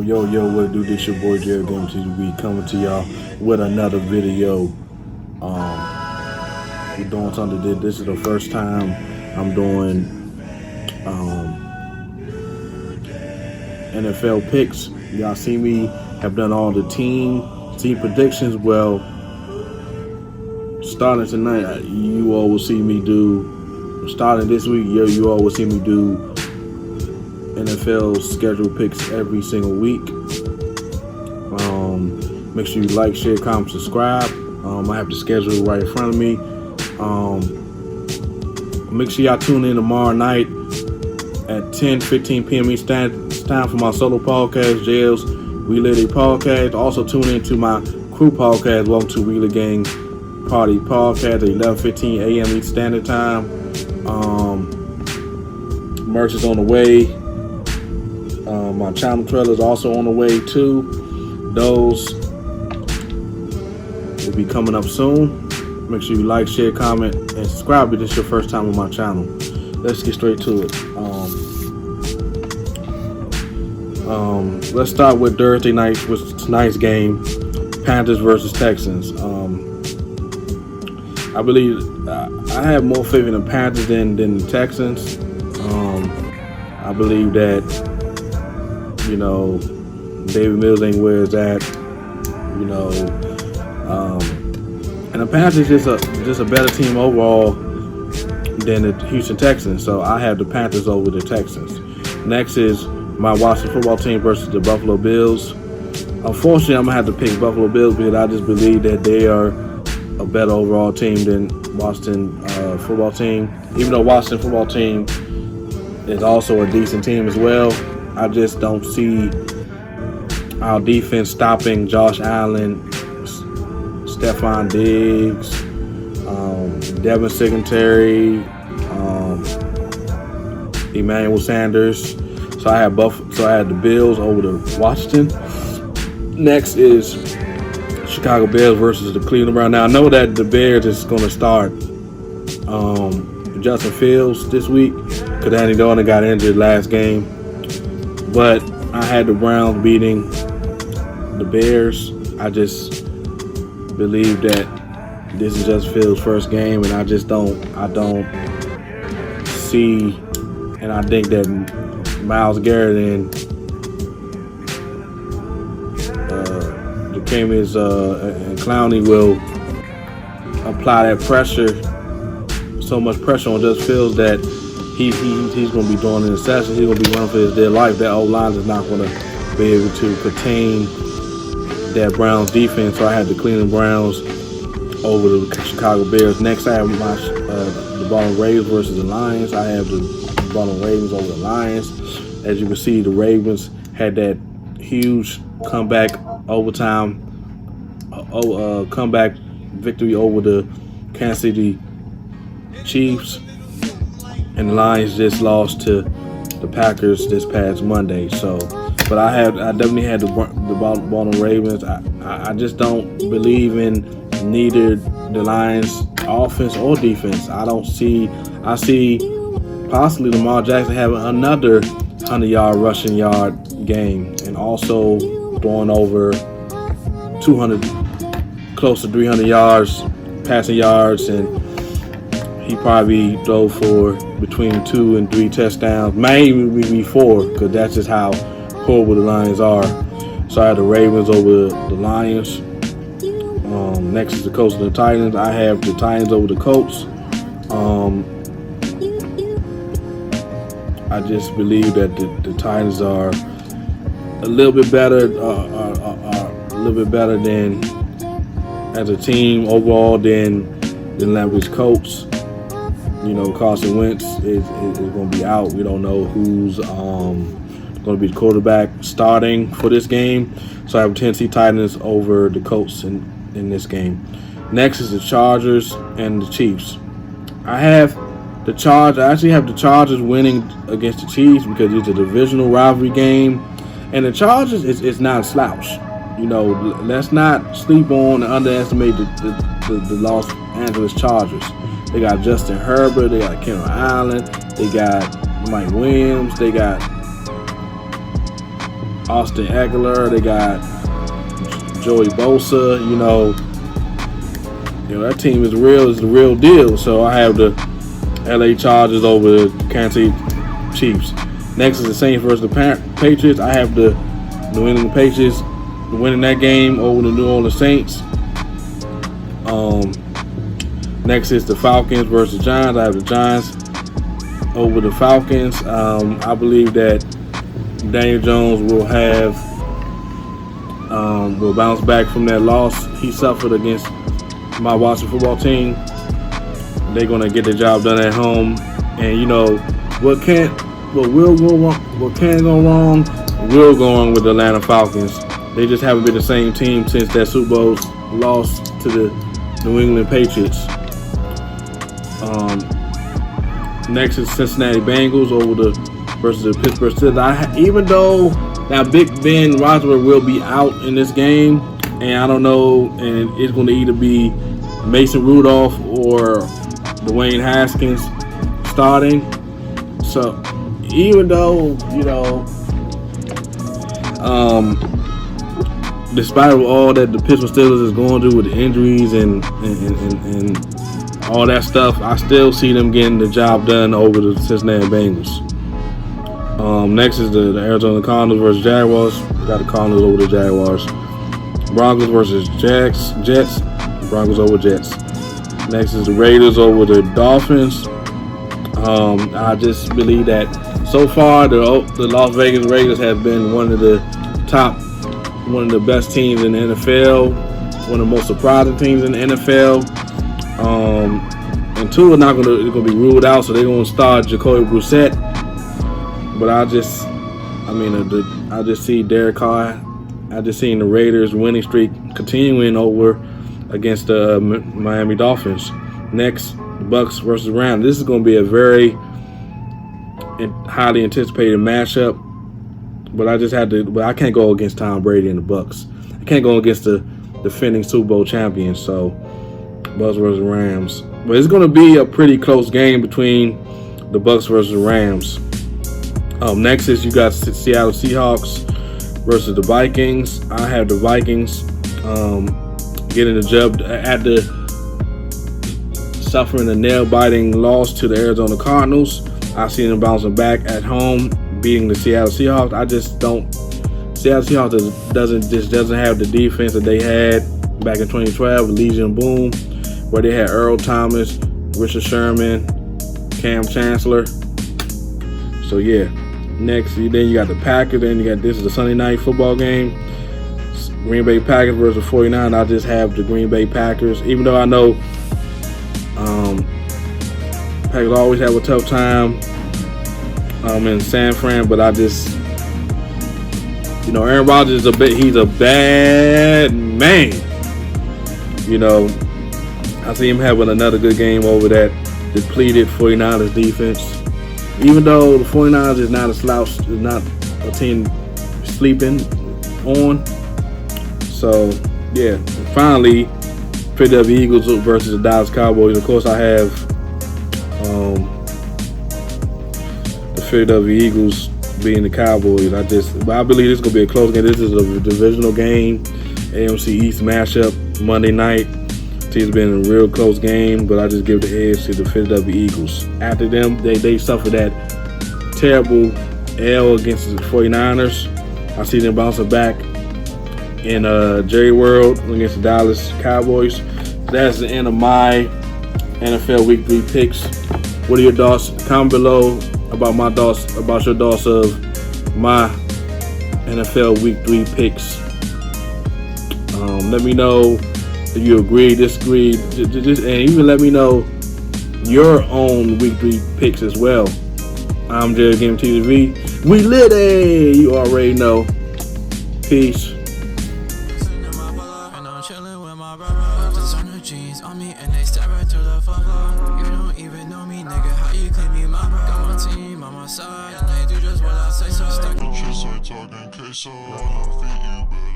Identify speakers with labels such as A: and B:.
A: Yo, what it do? This your boy Jared Game TV coming to y'all with another video. We're doing something. This is the first time I'm doing NFL picks. Y'all see me have done all the team predictions. Well, starting tonight, you all will see me do. Starting this week, you all will see me do NFL schedule picks every single week. Make sure you like, share, comment, subscribe. I have the schedule right in front of me. Make sure y'all tune in tomorrow night at 10:15 p.m. Eastern. It's time for my solo podcast, JL's Relay Podcast. Also tune in to my crew podcast, Welcome to Relay Gang Party Podcast at 11:15 a.m. Eastern Standard Time. Merch is on the way. My channel trailer is also on the way too. Those will be coming up soon. Make sure you like, share, comment, and subscribe if this is your first time on my channel. Let's get straight to it. Let's start with Thursday night, with tonight's game, Panthers versus Texans. I believe I have more faith in the Panthers than the Texans. I believe that, David Mills ain't where it's at, and the Panthers is just a better team overall than the Houston Texans. So I have the Panthers over the Texans. Next is my Washington football team versus the Buffalo Bills. Unfortunately, I'm gonna have to pick Buffalo Bills because I just believe that they are a better overall team than Washington football team. Even though Washington football team is also a decent team as well, I just don't see our defense stopping Josh Allen, Stephon Diggs, Devin Singletary, Emmanuel Sanders. So I had the Bills over the Washington. Next is Chicago Bears versus the Cleveland Browns. Now I know that the Bears is going to start Justin Fields this week because Andy Dalton got injured last game. But I had the Browns beating the Bears. I just believe that this is just Fields' first game, and I don't see, and I think that Myles Garrett and and Clowney will apply that pressure, so much pressure on Justin Fields that he's going to be throwing interceptions. He's going to be running for his dear life. That O-line is not going to be able to contain that Browns defense. So I had the Cleveland Browns over the Chicago Bears. Next, I have the Baltimore Ravens versus the Lions. I have the Baltimore Ravens over the Lions. As you can see, the Ravens had that huge comeback comeback victory over the Kansas City Chiefs, and the Lions just lost to the Packers this past Monday. So, but I definitely had the Baltimore Ravens. I just don't believe in neither the Lions offense or defense. I see possibly Lamar Jackson having another 100-yard rushing yard game, and also throwing over 200, close to 300 yards passing yards, and he probably throw for between 2 and 3 touchdowns, maybe be 4, because that's just how horrible the Lions are. So I had the Ravens over the Lions. Next is the Colts and the Titans. I have the Titans over the Colts. I just believe that the Titans are a little bit better, than as a team overall than Lambeau's Colts. Carson Wentz is going to be out. We don't know who's going to be the quarterback starting for this game. So I have Tennessee Titans over the Colts in this game. Next is the Chargers and the Chiefs. I actually have the Chargers winning against the Chiefs because it's a divisional rivalry game. And the Chargers is not a slouch. Let's not sleep on and underestimate the Los Angeles Chargers. They got Justin Herbert, they got Keenan Allen, they got Mike Williams, they got Austin Eckler. They got Joey Bosa. You know that team is real. Is the real deal. So I have the LA Chargers over the Kansas City Chiefs. Next is the Saints versus the Patriots. I have the New England Patriots winning that game over the New Orleans Saints. Next is the Falcons versus Giants. I have the Giants over the Falcons. I believe that Daniel Jones will bounce back from that loss he suffered against my Washington football team. They're gonna get the job done at home, and what can go wrong will go wrong with the Atlanta Falcons. They just haven't been the same team since that Super Bowl loss to the New England Patriots. Next is Cincinnati Bengals versus the Pittsburgh Steelers. Even though now Big Ben Roethlisberger will be out in this game, and I don't know, and it's going to either be Mason Rudolph or Dwayne Haskins starting. So even though despite all that the Pittsburgh Steelers is going through with the injuries and all that stuff, I still see them getting the job done over the Cincinnati Bengals. Next is the Arizona Cardinals versus Jaguars. Got the Cardinals over the Jaguars. Broncos versus Jets. Broncos over Jets. Next is the Raiders over the Dolphins. I just believe that so far the Las Vegas Raiders have been one of the best teams in the NFL, one of the most surprising teams in the NFL. And two are not going to be ruled out, so they're going to start Jacoby Brissett. But I just see Derek Carr. I just seen the Raiders winning streak continuing over against the Miami Dolphins. Next, the Bucks versus Rams. This is going to be a very highly anticipated matchup. But I can't go against Tom Brady and the Bucks. I can't go against the defending Super Bowl champions. So Bucks versus Rams. But it's going to be a pretty close game between the Bucks versus Rams. Next is you got Seattle Seahawks versus the Vikings. I have the Vikings getting the job after suffering a nail-biting loss to the Arizona Cardinals. I see them bouncing back at home, beating the Seattle Seahawks. Seattle Seahawks doesn't have the defense that they had back in 2012 with Legion Boom, where they had Earl Thomas, Richard Sherman, Cam Chancellor. So yeah. Next, then you got the Packers. Then this is a Sunday night football game. Green Bay Packers versus 49. I just have the Green Bay Packers, even though I know Packers always have a tough time in San Fran. But I just, Aaron Rodgers he's a bad man. I see him having another good game over that depleted 49ers defense. Even though the 49ers is not a slouch, is not a team sleeping on. So, yeah. Finally, Philadelphia Eagles versus the Dallas Cowboys. Of course, I have the Philadelphia Eagles being the Cowboys. I believe this is going to be a close game. This is a divisional game, AFC East matchup, Monday night. It's been a real close game, but I just give the edge to the Philadelphia Eagles. After them, they suffered that terrible L against the 49ers. I see them bouncing back in Jerry World against the Dallas Cowboys. That's the end of my NFL Week 3 picks. What are your thoughts? Comment below about your thoughts of my NFL Week 3 picks. Let me know if you agree, disagree, and even let me know your own Week 3 picks as well. I'm Jared Game TV. We lit it! You already know. Peace.
B: Talking queso on her feet, you better